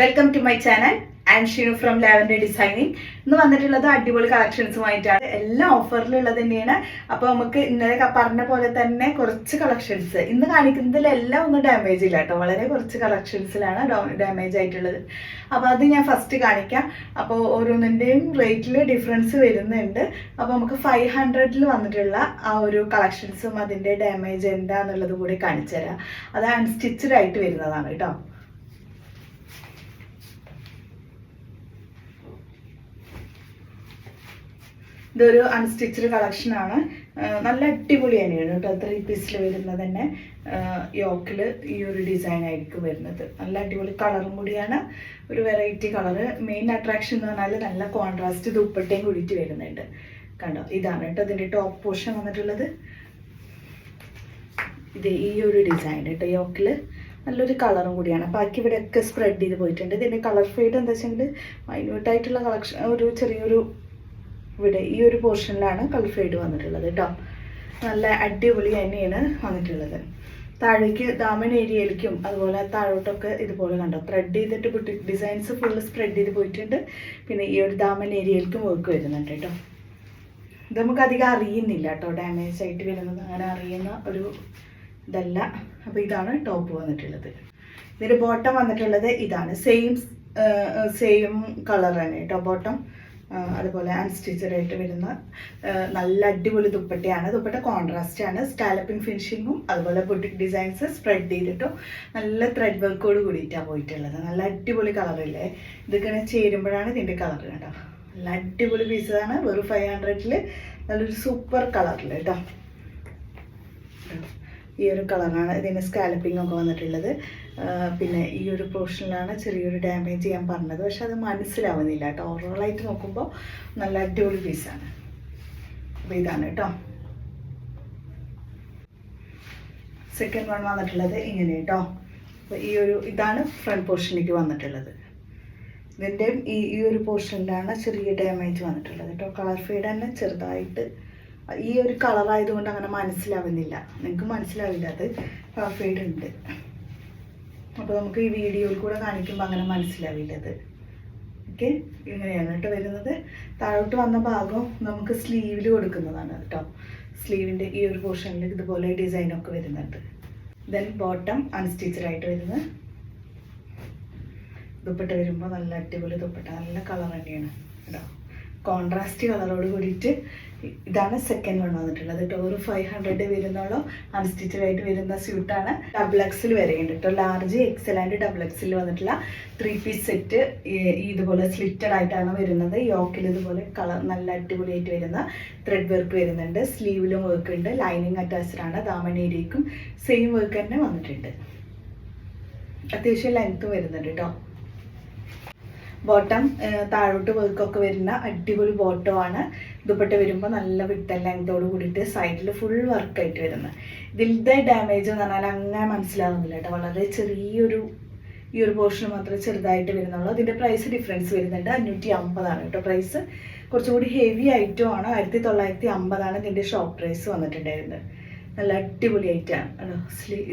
Welcome to my channel. I am Shinu from lavender designing. ഇന്ന് വന്നിട്ടുള്ളത് അടിപൊളി കളക്ഷൻസുമായിട്ടാണ്. എല്ലാം ഓഫറിലുള്ളത് തന്നെയാണ്. അപ്പോൾ നമുക്ക് ഇന്നലെ പറഞ്ഞ പോലെ തന്നെ കുറച്ച് കളക്ഷൻസ് ഇന്ന് കാണിക്കുന്നതിലെല്ലാം ഒന്നും ഡാമേജ് ഇല്ല കേട്ടോ. വളരെ കുറച്ച് കളക്ഷൻസിലാണ് ഡാമേജ് ആയിട്ടുള്ളത്. അപ്പോൾ അത് ഞാൻ ഫസ്റ്റ് കാണിക്കാം. അപ്പോൾ ഓരോന്നിൻ്റെയും റേറ്റിൽ ഡിഫറൻസ് വരുന്നുണ്ട്. അപ്പോൾ നമുക്ക് 500 വന്നിട്ടുള്ള ആ ഒരു കളക്ഷൻസും അതിൻ്റെ ഡാമേജ് എന്താന്നുള്ളത് കൂടി കാണിച്ചു തരാം. അത് അൺസ്റ്റിച്ചഡ് ആയിട്ട് വരുന്നതാണ് കേട്ടോ. ഇതൊരു അൺസ്റ്റിച്ചഡ് കളക്ഷനാണ്. നല്ല അടിപൊളി തന്നെയാണ് കേട്ടോ. 3 പീസിൽ വരുന്നത് തന്നെ യോക്കിൽ ഈ ഒരു ഡിസൈൻ ആയിരിക്കും വരുന്നത്. നല്ല അടിപൊളി കളറും കൂടിയാണ്. ഒരു വെറൈറ്റി കളറ്. മെയിൻ അട്രാക്ഷൻ എന്ന് പറഞ്ഞാൽ നല്ല കോൺട്രാസ്റ്റ് ദുപ്പട്ടയും കൂടിയിട്ട് വരുന്നുണ്ട്. കണ്ടോ, ഇതാണ് കേട്ടോ ഇതിൻ്റെ ടോപ്പ് പോർഷൻ വന്നിട്ടുള്ളത്. ഇത് ഈ ഒരു ഡിസൈൻ കേട്ടോ. യോക്കിൽ നല്ലൊരു കളറും കൂടിയാണ്. ബാക്കി ഇവിടെയൊക്കെ സ്പ്രെഡ് ചെയ്ത് പോയിട്ടുണ്ട്. ഇതിൻ്റെ കളർ ഫെയ്ഡ് എന്താ വെച്ചെങ്കിൽ മൈന്യൂട്ടായിട്ടുള്ള കളക്ഷൻ ഒരു ചെറിയൊരു ഇവിടെ ഈ ഒരു പോർഷനിലാണ് കളർ ഫെയ്ഡ് വന്നിട്ടുള്ളത് കേട്ടോ. നല്ല അടിപൊളി തന്നെയാണ് വന്നിട്ടുള്ളത്. താഴേക്ക് ദാമൻ ഏരിയയിലേക്കും അതുപോലെ താഴോട്ടൊക്കെ ഇതുപോലെ കണ്ടോ ത്രെഡ് ചെയ്തിട്ട് ബുട്ടിക് ഡിസൈൻസ് ഫുള്ള് സ്പ്രെഡ് ചെയ്ത് പോയിട്ടുണ്ട്. പിന്നെ ഈ ഒരു ദാമൻ ഏരിയയിലേക്കും വർക്ക് വരുന്നുണ്ട് കേട്ടോ. ഇത് നമുക്ക് അധികം അറിയുന്നില്ല കേട്ടോ, ഡാമേജ് ആയിട്ട് വരുന്നത് അങ്ങനെ അറിയുന്ന ഒരു ഇതല്ല. അപ്പോൾ ഇതാണ് ടോപ്പ് വന്നിട്ടുള്ളത്. ഇതിൻ്റെ ബോട്ടം വന്നിട്ടുള്ളത് ഇതാണ്. സെയിം കളർ തന്നെ കേട്ടോ ബോട്ടം. അതുപോലെ അൺസ്റ്റിച്ചഡ് ആയിട്ട് വരുന്ന നല്ല അടിപൊളി ദുപ്പട്ടയാണ്. ദുപ്പട്ട കോൺട്രാസ്റ്റ് ആണ്. സ്കാലപ്പിംഗ് ഫിനിഷിങ്ങും അതുപോലെ ബുട്ടിക് ഡിസൈൻസ് സ്പ്രെഡ് ചെയ്തിട്ടും നല്ല ത്രെഡ് വർക്കോട് കൂടിയിട്ടാണ് പോയിട്ടുള്ളത്. നല്ല അടിപൊളി കളറില്ലേ. ഇതൊക്കെ ചേരുമ്പോഴാണ് ഇതിൻ്റെ കളർ കേട്ടോ. നല്ല അടിപൊളി പീസാണ്. വെറും 500 നല്ലൊരു സൂപ്പർ കളറിൽ കേട്ടോ. ഈ ഒരു കളറാണ് ഇതിൻ്റെ സ്കാലപ്പിംഗ് ഒക്കെ വന്നിട്ടുള്ളത്. പിന്നെ ഈ ഒരു പോർഷനിലാണ് ചെറിയൊരു ഡാമേജ് ഞാൻ പറഞ്ഞത്. പക്ഷെ അത് മനസ്സിലാവുന്നില്ല കേട്ടോ. ഓവറോളായിട്ട് നോക്കുമ്പോൾ നല്ല അടിപൊളി പീസാണ്. അപ്പോൾ ഇതാണ് കേട്ടോ. സെക്കൻഡ് വൺ വന്നിട്ടുള്ളത് ഇങ്ങനെ കേട്ടോ. അപ്പോൾ ഇതാണ് ഫ്രണ്ട് പോർഷനിലേക്ക് വന്നിട്ടുള്ളത്. ഇതിൻ്റെ ഈ ഒരു പോർഷനിലാണ് ചെറിയ ഡാമേജ് വന്നിട്ടുള്ളത് കേട്ടോ. കളർ ഫെയ്ഡ് തന്നെ ചെറുതായിട്ട് ഈ ഒരു കളറായതുകൊണ്ട് അങ്ങനെ മനസ്സിലാവുന്നില്ല. നിങ്ങൾക്ക് മനസ്സിലാവില്ല, അത് കളർ ഫെയ്ഡ് ഉണ്ട്. അപ്പോൾ നമുക്ക് ഈ വീഡിയോയിൽ കൂടെ കാണിക്കുമ്പോൾ അങ്ങനെ മനസ്സിലാവില്ല അത്. ഓക്കെ, ഇങ്ങനെയാണ് കേട്ടോ വരുന്നത്. താഴോട്ട് വന്ന ഭാഗം നമുക്ക് സ്ലീവിൽ കൊടുക്കുന്നതാണ് കേട്ടോ. സ്ലീവിൻ്റെ ഈ ഒരു പോർഷനിൽ ഇതുപോലെ ഡിസൈനൊക്കെ വരുന്നുണ്ട്. ദെൻ ബോട്ടം അൺസ്റ്റിച്ചഡ് ആയിട്ട് വരുന്നത്. ദുപ്പട്ട വരുമ്പോൾ നല്ല അടിപൊളി ദുപ്പട്ട, നല്ല കളർ തന്നെയാണ് കേട്ടോ. കോൺട്രാസ്റ്റ് കളറോട് കൂടിയിട്ട് ഇതാണ് സെക്കൻഡ് വൺ വന്നിട്ടുള്ളത് കേട്ടോ. ഒരു 500 വരുന്നുള്ളൂ. അൺസ്റ്റിച്ചഡ് ആയിട്ട് വരുന്ന സ്യൂട്ടാണ്. XXL വരെയുണ്ട് കേട്ടോ. ലാർജ് XL ആൻഡ് XXL വന്നിട്ടുള്ള 3 പീസ് സെറ്റ് ഇതുപോലെ സ്ലിറ്റഡ് ആയിട്ടാണ് വരുന്നത്. യോക്കിൽ ഇതുപോലെ കളർ നല്ല അടിപൊളിയായിട്ട് വരുന്ന ത്രെഡ് വർക്ക് വരുന്നുണ്ട്. സ്ലീവിലും വർക്ക് ഉണ്ട്. ലൈനിങ് അറ്റാച്ച്ഡ് ആണ്. ദാമൻ ഏരിയയ്ക്കും സെയിം വർക്ക് തന്നെ വന്നിട്ടുണ്ട്. അത്യാവശ്യം ലെങ്ത്തും വരുന്നുണ്ട് കേട്ടോ. ബോട്ടം താഴോട്ട് വർക്കൊക്കെ വരുന്ന അടിപൊളി ബോട്ടമാണ്. ദുപ്പട്ട വരുമ്പോൾ നല്ല വിട്ട് ലെങ്തോട് കൂടിയിട്ട് സൈഡിൽ ഫുൾ വർക്കായിട്ട് വരുന്നത്. ഇതിൻ്റെ ഡാമേജ് എന്ന് പറഞ്ഞാൽ അങ്ങനെ മനസ്സിലാവുന്നില്ല കേട്ടോ. വളരെ ചെറിയൊരു ഈ ഒരു പോർഷൻ മാത്രമേ ചെറുതായിട്ട് വരുന്നുള്ളൂ. ഇതിൻ്റെ പ്രൈസ് ഡിഫറൻസ് വരുന്നുണ്ട്. 550 കേട്ടോ പ്രൈസ്. കുറച്ചുകൂടി ഹെവി ഐറ്റമാണ്. 1950 ഇതിൻ്റെ ഷോപ്പ് പ്രൈസ് വന്നിട്ടുണ്ടായിരുന്നത്. നല്ല അടിപൊളി ഐറ്റമാണ്.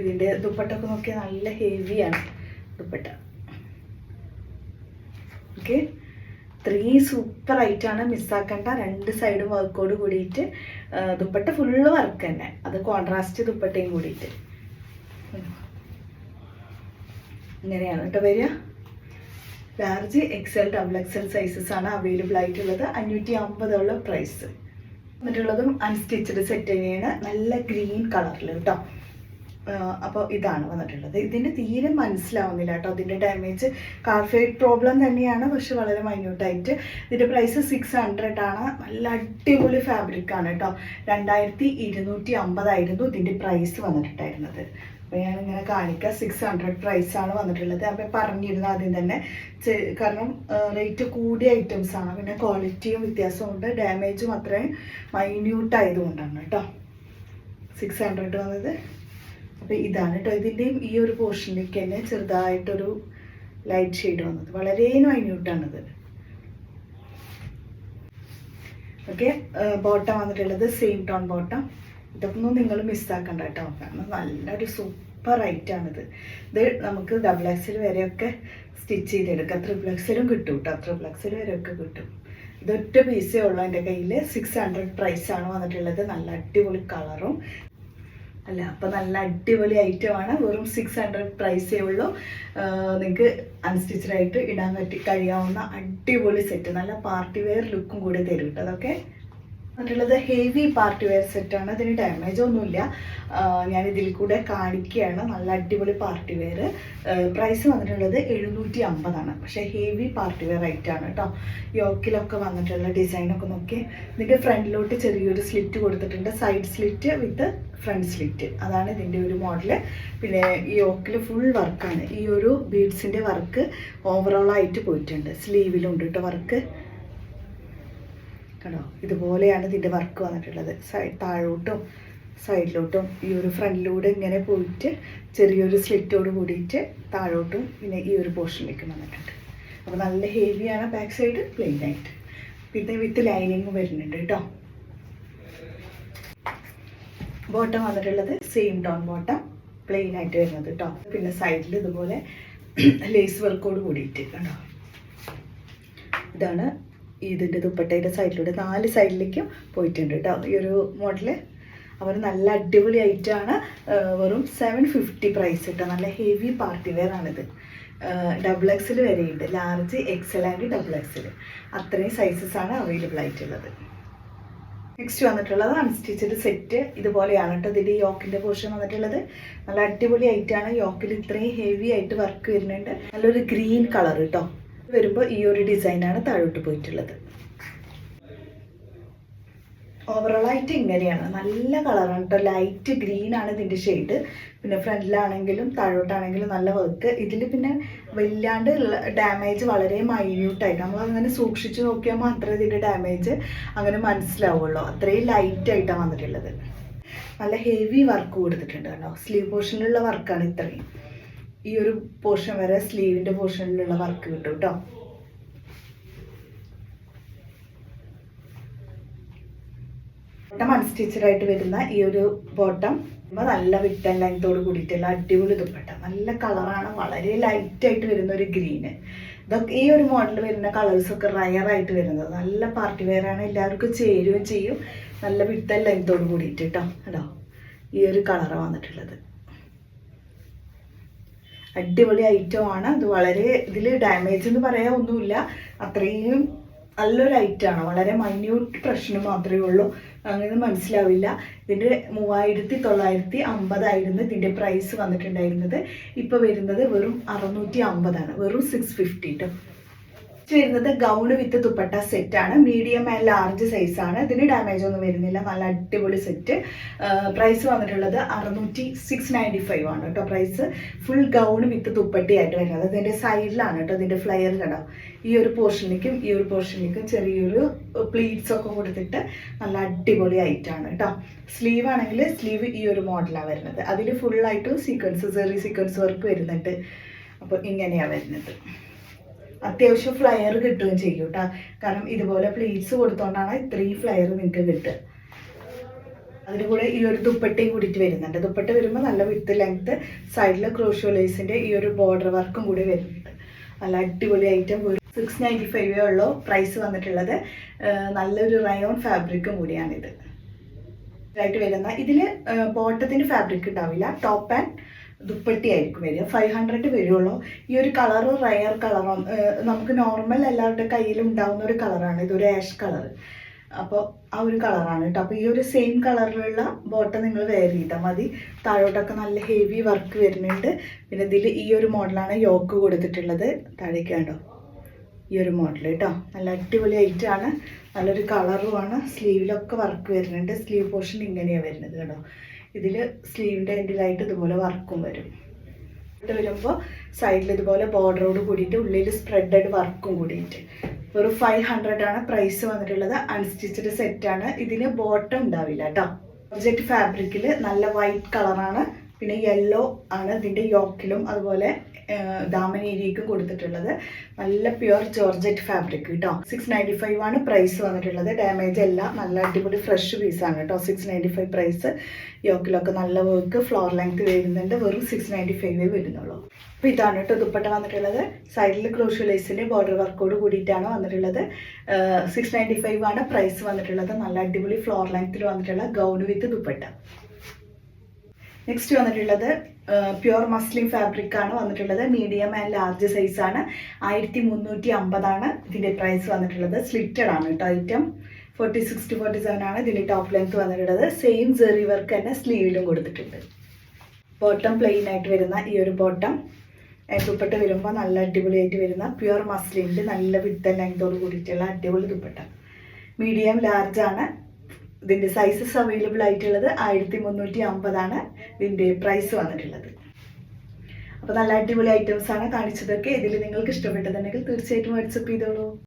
ഇതിൻ്റെ ദുപ്പട്ടൊക്കെ നോക്കിയാൽ നല്ല ഹെവിയാണ് ദുപ്പട്ട. ഓക്കെ, 3 സൂപ്പർ ആയിട്ടാണ്, മിസ്സാക്കണ്ട. 2 സൈഡും വർക്കോട് കൂടിയിട്ട് ദുപ്പട്ട ഫുള്ള് വർക്ക് തന്നെ. അത് കോൺട്രാസ്റ്റ് ദുപ്പട്ടയും കൂടിയിട്ട് ഇങ്ങനെയാണ് കേട്ടോ വരിക. ലാർജ് XL XXL സൈസസ് ആണ് അവൈലബിൾ ആയിട്ടുള്ളത്. 550 പ്രൈസ്. എന്നിട്ടുള്ളതും അൺസ്റ്റിച്ചഡ് സെറ്റ് തന്നെയാണ്. നല്ല ഗ്രീൻ കളറിൽ കേട്ടോ. അപ്പോൾ ഇതാണ് വന്നിട്ടുള്ളത്. ഇതിൻ്റെ തീരെ മനസ്സിലാവുന്നില്ല കേട്ടോ. അതിൻ്റെ ഡാമേജ് കാർഫെയ്ഡ് പ്രോബ്ലം തന്നെയാണ്, പക്ഷെ വളരെ മൈന്യൂട്ടായിട്ട്. ഇതിൻ്റെ പ്രൈസ് 600 ആണ്. നല്ല അടിപൊളി ഫാബ്രിക്കാണ് കേട്ടോ. 2250 ആയിരുന്നു ഇതിൻ്റെ പ്രൈസ് വന്നിട്ടുണ്ടായിരുന്നത്. അപ്പോൾ ഞാനിങ്ങനെ കാണിക്കുക. 600 പ്രൈസാണ് വന്നിട്ടുള്ളത്. അപ്പോൾ പറഞ്ഞിരുന്നു ആദ്യം തന്നെ, കാരണം റേറ്റ് കൂടിയ ഐറ്റംസാണ്. പിന്നെ ക്വാളിറ്റിയും വ്യത്യാസമുണ്ട്. ഡാമേജും അത്രയും മൈന്യൂട്ടായതുകൊണ്ടാണ് കേട്ടോ 600 വന്നത്. അപ്പോൾ ഇതാണ് കേട്ടോ. ഇതിൻ്റെയും ഈ ഒരു പോർഷനിലേക്ക് തന്നെ ചെറുതായിട്ടൊരു ലൈറ്റ് ഷെയ്ഡ് വന്നത്. വളരെ മൈന്യൂട്ടാണിത്. ഓക്കെ, ബോട്ടം വന്നിട്ടുള്ളത് സെയിം ടോൺ ബോട്ടം. ഇതൊക്കെ ഒന്നും നിങ്ങൾ മിസ്സാക്കണ്ട കേട്ടോ. കാരണം നല്ലൊരു സൂപ്പർ ഐറ്റാണിത്. ഇത് നമുക്ക് XXL വരെയൊക്കെ സ്റ്റിച്ച് ചെയ്തെടുക്കാം. ത്രിപ്ലക്സിലും കിട്ടും കേട്ടോ, ത്രിപ്ലക്സിൽ വരെയൊക്കെ കിട്ടും. ഇതൊറ്റ പീസേ ഉള്ളൂ എൻ്റെ കയ്യിൽ. 600 പ്രൈസാണ് വന്നിട്ടുള്ളത്. നല്ല അടിപൊളി കളറും അല്ല, അപ്പോൾ നല്ല അടിപൊളി ഐറ്റമാണ്. വെറും 600 പ്രൈസേ ഉള്ളൂ. നിങ്ങൾക്ക് അൺസ്റ്റിച്ചഡായിട്ട് ഇടാൻ കഴിയാവുന്ന അടിപൊളി സെറ്റ്, നല്ല പാർട്ടി വെയർ ലുക്കും കൂടി തരും കേട്ടോ. അതൊക്കെ മറ്റുള്ളത് ഹെവി പാർട്ടി വെയർ സെറ്റാണ്. അതിന് ഡാമേജ് ഒന്നുമില്ല. ഞാൻ ഇതിൽ കൂടെ കാണിക്കുകയാണ്. നല്ല അടിപൊളി പാർട്ടി വെയർ. പ്രൈസ് വന്നിട്ടുള്ളത് 750 പക്ഷേ ഹെവി പാർട്ടി വെയർ ആയിട്ടാണ് കേട്ടോ. യോക്കിലൊക്കെ വന്നിട്ടുള്ള ഡിസൈനൊക്കെ നോക്കി. ഇതിൻ്റെ ഫ്രണ്ടിലോട്ട് ചെറിയൊരു സ്ലിറ്റ് കൊടുത്തിട്ടുണ്ട്, സൈഡ് സ്ലിറ്റ് വിത്ത് ഫ്രണ്ട് സ്ലിറ്റ്. അതാണ് ഇതിൻ്റെ ഒരു മോഡൽ. പിന്നെ ഈ യോക്കിൽ ഫുൾ വർക്കാണ്. ഈ ഒരു ബീഡ്സിൻ്റെ വർക്ക് ഓവറോളായിട്ട് പോയിട്ടുണ്ട്. സ്ലീവിലുണ്ട് കേട്ടോ വർക്ക് കണ്ടോ. ഇതുപോലെയാണ് ഇതിൻ്റെ വർക്ക് വന്നിട്ടുള്ളത്. താഴോട്ടും സൈഡിലോട്ടും ഈ ഒരു ഫ്രണ്ടിലൂടെ ഇങ്ങനെ പോയിട്ട് ചെറിയൊരു സ്ലിറ്റോട് കൂടിയിട്ട് താഴോട്ടും പിന്നെ ഈ ഒരു പോർഷനിലേക്ക് വന്നിട്ടുണ്ട്. അപ്പോൾ നല്ല ഹെവിയാണ്. ബാക്ക് സൈഡ് പ്ലെയിൻ ആയിട്ട്, പിന്നെ വിത്ത് ലൈനിങ്ങും വരുന്നുണ്ട് കേട്ടോ. ബോട്ടം വന്നിട്ടുള്ളത് സെയിം ടോൺ ബോട്ടം, പ്ലെയിൻ ആയിട്ട് വരുന്നത് കേട്ടോ. പിന്നെ സൈഡിൽ ഇതുപോലെ ലേസ് വർക്കോട് കൂടിയിട്ട് കണ്ടോ. ഇതാണ് ഇതിൻ്റെ ദുപ്പട്ടയുടെ സൈഡിലൂടെ 4 സൈഡിലേക്കും പോയിട്ടുണ്ട് കേട്ടോ ഈ ഒരു മോഡൽ. അവർ നല്ല അടിപൊളി ഐറ്റമാണ്. വെറും 750 പ്രൈസ് കേട്ടോ. നല്ല ഹെവി പാർട്ടി വെയർ ആണിത്. XXL വരെയുണ്ട്. ലാർജ്, XL ആൻഡ് XXL അത്രയും സൈസസ് ആണ് അവൈലബിൾ ആയിട്ടുള്ളത്. നെക്സ്റ്റ് വന്നിട്ടുള്ളത് അൺസ്റ്റിച്ചഡ് സെറ്റ്. ഇതുപോലെയാണ് കേട്ടോ ഇതിൻ്റെ യോക്കിൻ്റെ പോർഷൻ വന്നിട്ടുള്ളത്. നല്ല അടിപൊളി ഐറ്റാണ്. യോക്കിൽ ഇത്രയും ഹെവി ആയിട്ട് വർക്ക് വരുന്നുണ്ട്. നല്ലൊരു ഗ്രീൻ കളർ കേട്ടോ. വരുമ്പോൾ ഈ ഒരു ഡിസൈനാണ് താഴോട്ട് പോയിട്ടുള്ളത്. ഓവറോളായിട്ട് ഇങ്ങനെയാണ്. നല്ല കളറാണ് കേട്ടോ. ലൈറ്റ് ഗ്രീൻ ആണ് ഇതിൻ്റെ ഷെയ്ഡ്. പിന്നെ ഫ്രണ്ടിലാണെങ്കിലും താഴോട്ടാണെങ്കിലും നല്ല വർക്ക്. ഇതിൽ പിന്നെ വല്ലാണ്ട് ഡാമേജ് വളരെ മൈന്യൂട്ടായിട്ട്, നമ്മൾ അങ്ങനെ സൂക്ഷിച്ച് നോക്കിയാൽ മാത്രമേ ഇതിൻ്റെ ഡാമേജ് അങ്ങനെ മനസ്സിലാവുള്ളൂ. അത്രയും ലൈറ്റായിട്ടാണ് വന്നിട്ടുള്ളത്. നല്ല ഹെവി വർക്ക് കൊടുത്തിട്ടുണ്ട് കേട്ടോ. സ്ലീവ് പോർഷനിലുള്ള വർക്കാണ് ഇത്രയും. ഈ ഒരു പോർഷൻ വരെ സ്ലീവിൻ്റെ പോർഷനിലുള്ള വർക്ക് കിട്ടും കേട്ടോ. ബോട്ടം അൺസ്റ്റിച്ചഡായിട്ട് വരുന്ന ഈ ഒരു ബോട്ടം നല്ല വിട്ട് ആൻഡ് ലെങ്തോട് കൂടിയിട്ടുള്ള അടിപൊളി ദുപ്പട്ട. നല്ല കളറാണ്, വളരെ ലൈറ്റായിട്ട് വരുന്ന ഒരു ഗ്രീന്. ഇതൊക്കെ ഈ ഒരു മോഡൽ വരുന്ന കളേഴ്സൊക്കെ റയറായിട്ട് വരുന്നത്. നല്ല പാർട്ടി വെയറാണ്, എല്ലാവർക്കും ചേരുകയും ചെയ്യും. നല്ല വിട്ട് ആൻഡ് ലെങ്തോട് കൂടിയിട്ട് കേട്ടോ. കേട്ടോ ഈ ഒരു കളറാണ് വന്നിട്ടുള്ളത്. അടിപൊളി ഐറ്റമാണ്. അത് വളരെ ഇതിൽ ഡാമേജ് എന്ന് പറയാൻ ഒന്നുമില്ല. അത്രയും നല്ലൊരു ഐറ്റമാണ്. വളരെ മൈന്യൂട്ട് പ്രശ്നം മാത്രമേ ഉള്ളൂ, അങ്ങനെ മനസ്സിലാവില്ല. ഇതിൻ്റെ 3950 ആയിരുന്നു ഇതിൻ്റെ പ്രൈസ് വന്നിട്ടുണ്ടായിരുന്നത്. ഇപ്പോൾ വരുന്നത് വെറും 650 വെറും 650 കേട്ടോ. വരുന്നത് ഗൗണ് വിത്ത് ദുപ്പട്ട സെറ്റാണ്. മീഡിയം ആൻഡ് ലാർജ് സൈസാണ്. ഇതിന് ഡാമേജ് ഒന്നും വരുന്നില്ല. നല്ല അടിപൊളി സെറ്റ്. പ്രൈസ് വന്നിട്ടുള്ളത് 695 ആണ് കേട്ടോ പ്രൈസ്. ഫുൾ ഗൗണ് വിത്ത് ദുപ്പട്ടയായിട്ട് വരുന്നത്. ഇതിൻ്റെ സൈഡിലാണ് കേട്ടോ ഇതിൻ്റെ ഫ്ലയർ കേട്ടോ. ഈ ഒരു പോർഷനിലേക്കും ഈ ഒരു പോർഷനിലേക്കും ചെറിയൊരു പ്ലീറ്റ്സ് ഒക്കെ കൊടുത്തിട്ട് നല്ല അടിപൊളി ആയിട്ടാണ് കേട്ടോ. സ്ലീവ് ആണെങ്കിൽ സ്ലീവ് ഈ ഒരു മോഡലാണ് വരുന്നത്. അതിൽ ഫുള്ളായിട്ട് സീക്വൻസ്, ചെറിയ സീക്വൻസ് വർക്ക് വരുന്നുണ്ട്. അപ്പോൾ ഇങ്ങനെയാണ് വരുന്നത്. അത്യാവശ്യം ഫ്ലയർ കിട്ടുകയും ചെയ്യും കേട്ടോ. കാരണം ഇതുപോലെ പ്ലീറ്റ്സ് കൊടുത്തോണ്ടാണ് ഇത്രയും ഫ്ലയർ നിങ്ങൾക്ക് കിട്ടുക. അതിന് കൂടെ ഈ ഒരു ദുപ്പട്ടയും കൂടിയിട്ട് വരുന്നുണ്ട്. ദുപ്പട്ട വരുമ്പോൾ നല്ല വിത്ത് ലെങ്ത്, സൈഡിൽ ക്രോഷ്യോ ലേസിൻ്റെ ഈ ഒരു ബോർഡർ വർക്കും കൂടി വരുന്നുണ്ട്. നല്ല അടിപൊളി ഐറ്റം. 695 ഉള്ളൂ പ്രൈസ് വന്നിട്ടുള്ളത്. നല്ലൊരു റയോൺ ഫാബ്രിക്കും കൂടിയാണിത് ആയിട്ട് വരുന്ന. ഇതിൽ ബോട്ടത്തിൻ്റെ ഫാബ്രിക് ഉണ്ടാവില്ല. ടോപ്പ് ആൻഡ് ദുപ്പട്ടി ആയിരിക്കും വരിക. 500 വരുള്ളൂ. ഈ ഒരു കളറ് റയർ കളറാണ്. നമുക്ക് നോർമൽ എല്ലാവരുടെ കയ്യിലും ഉണ്ടാവുന്ന ഒരു കളറാണ്. ഇതൊരു ആഷ് കളർ. അപ്പോൾ ആ ഒരു കളറാണ് കേട്ടോ. അപ്പോൾ ഈ ഒരു സെയിം കളറിലുള്ള ബോട്ടം നിങ്ങൾ വെയർ ചെയ്താൽ മതി. താഴോട്ടൊക്കെ നല്ല ഹെവി വർക്ക് വരുന്നുണ്ട്. പിന്നെ ഇതിൽ ഈ ഒരു മോഡലാണ് യോക്ക് കൊടുത്തിട്ടുള്ളത്. താഴേക്ക് കണ്ടോ ഈ ഒരു മോഡൽ കേട്ടോ. നല്ല അടിപൊളി ഐറ്റമാണ്. നല്ലൊരു കളറുമാണ്. സ്ലീവിലൊക്കെ വർക്ക് വരുന്നുണ്ട്. സ്ലീവ് പോർഷൻ ഇങ്ങനെയാണ് വരുന്നത് കേട്ടോ. ഇതിൽ സ്ലീവിൻ്റെ എൻഡിലായിട്ട് ഇതുപോലെ വർക്കും വരും. ഇത് വരുമ്പോൾ സൈഡിൽ ഇതുപോലെ ബോർഡറോട് കൂടിയിട്ട് ഉള്ളിൽ സ്പ്രെഡഡ് വർക്കും കൂടിയിട്ട് വെറും 500 ആണ് പ്രൈസ് വന്നിട്ടുള്ളത്. അൺസ്റ്റിച്ചഡ് സെറ്റാണ്. ഇതിന് ബോട്ടം ഉണ്ടാവില്ല കേട്ടോ. ജോർജറ്റ് ഫാബ്രിക്കിൽ നല്ല വൈറ്റ് കളറാണ്. പിന്നെ യെല്ലോ ആണ് ഇതിൻ്റെ യോക്കിലും അതുപോലെ ദാമനേരിയക്കും കൊടുത്തിട്ടുള്ളത്. നല്ല പ്യുവർ ജോർജറ്റ് ഫാബ്രിക് കേട്ടോ. 695 ആണ് പ്രൈസ് വന്നിട്ടുള്ളത്. ഡാമേജ് അല്ല, നല്ല അടിപൊളി ഫ്രഷ് പീസാണ് കേട്ടോ. 695 പ്രൈസ്. യോക്കിലൊക്കെ നല്ല വർക്ക്, ഫ്ലോർ ലെങ്ത് വരുന്നുണ്ട്. വെറും 695 വരുന്നുള്ളൂ. അപ്പോൾ ഇതാണ് കേട്ടോ ദുപ്പട്ട വന്നിട്ടുള്ളത്. സൈഡിൽ ക്രോഷ്യോ ലേസിൻ്റെ ബോർഡർ വർക്കോട് കൂടിയിട്ടാണ് വന്നിട്ടുള്ളത്. 695 ആണ് പ്രൈസ് വന്നിട്ടുള്ളത്. നല്ല അടിപൊളി ഫ്ലോർ ലെങ്ത്തിൽ വന്നിട്ടുള്ള ഗൗൺ വിത്ത് ദുപ്പട്ട. നെക്സ്റ്റ് വന്നിട്ടുള്ളത് പ്യുവർ മസ്ലിൻ ഫാബ്രിക് ആണ് വന്നിട്ടുള്ളത്. മീഡിയം ആൻഡ് ലാർജ് സൈസ് ആണ്. 1350 ആണ് ഇതിൻ്റെ പ്രൈസ് വന്നിട്ടുള്ളത്. സ്ലിറ്റഡ് ആണ് കേട്ടോ ഐറ്റം. 46 to 47 ആണ് ഇതിൻ്റെ ടോപ്പ് ലെങ്ത് വന്നിട്ടുള്ളത്. സെയിം സെറി വർക്ക് തന്നെ സ്ലീവിലും കൊടുത്തിട്ടുണ്ട്. ബോട്ടം പ്ലെയിൻ ആയിട്ട് വരുന്ന ഈ ഒരു ബോട്ടം, ദുപ്പട്ട വരുമ്പോൾ നല്ല അടിപൊളിയായിട്ട് വരുന്ന പ്യുവർ മസ്ലിൻ്റെ നല്ല വിത്ത് ലെങ്തോട് കൂടിയിട്ടുള്ള അടിപൊളി ദുപ്പട്ട. മീഡിയം ലാർജ് ആണ്. ഇതിൻ്റെ സൈസസ് അവൈലബിൾ ആയിട്ടുള്ളത്. 1350 ആണ് ഇതിൻ്റെ പ്രൈസ് വന്നിട്ടുള്ളത്. അപ്പോൾ നല്ല അടിപൊളി ഐറ്റംസ് ആണ് കാണിച്ചതൊക്കെ. ഇതിൽ നിങ്ങൾക്ക് ഇഷ്ടപ്പെട്ടതുണ്ടെങ്കിൽ തീർച്ചയായിട്ടും വാട്സപ്പ് ചെയ്തോളൂ.